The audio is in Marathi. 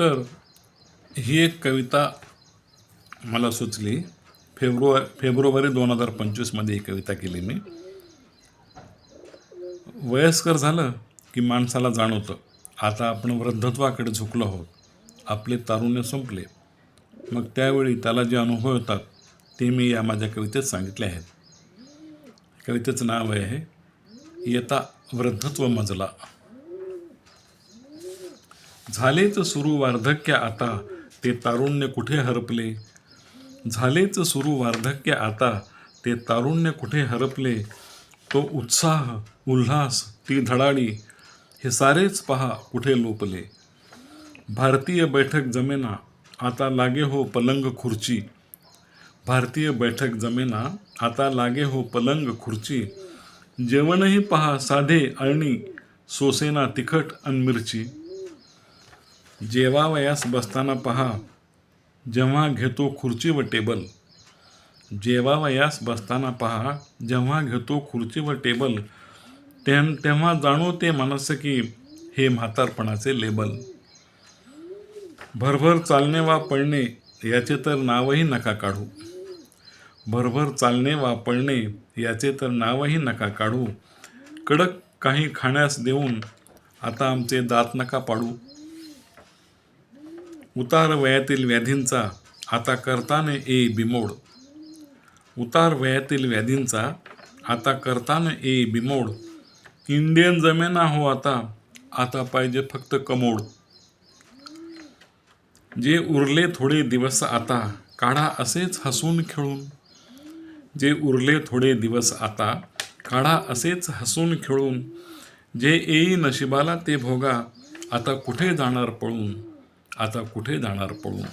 तर ही एक कविता मला सुचली. फेब्रुवारी 2025मध्ये ही कविता केली मी. वयस्कर झालं की माणसाला जाणवतं, आता आपण वृद्धत्वाकडे झुकलो आहोत, आपले तारुण्य संपले. मग त्यावेळी त्याला जे अनुभव येतात ते मी या माझ्या कवितेत सांगितले आहेत. कवितेचं नाव आहे येता वृद्धत्व मजला. झालेच सुरू वार्धक्य आता, ते तारुण्य कुठे हरपले. झालेच सुरू वार्धक्य आता, ते तारुण्य कुठे हरपले. तो उत्साह, उल्हास, ती धडाडी, हे सारेच पहा कुठे लोपले. भारतीय बैठक जमेना, आता लागे हो पलंग खुर्ची. भारतीय बैठक जमेना, आता लागे हो पलंग खुर्ची. जेवणही पहा साधे अळणी, सोसेना तिखट अन मिरची. जेवावयास बसताना पहा, जेव्हा घेतो खुर्ची व टेबल. जेवावयास बसताना पहा, जेव्हा घेतो खुर्ची व टेबल. तेव्हा जाणवते मनस की हे म्हातारपणाचे लेबल. भरभर चालणे वा पळणे याचे तर नावही नका काढू. भरभर चालणे वा पळणे याचे तर नावही नका काढू. कडक काही खाण्यास देऊन आता आमचे दात नका पाडू. उतार वयातील व्याधींचा आता करताने ए बिमोड. उतार वयातील व्याधींचा आता करताने ए बिमोड. इंडियन जमेना हो आता, आता पाहिजे फक्त कमोड. जे उरले थोडे दिवस आता, काढा असेच हसून खेळून. जे उरले थोडे दिवस आता, काढा असेच हसून खेळून. जे येई नशिबाला ते भोगा, आता कुठे जाणार पळून. आता कुठे जाणार पळून.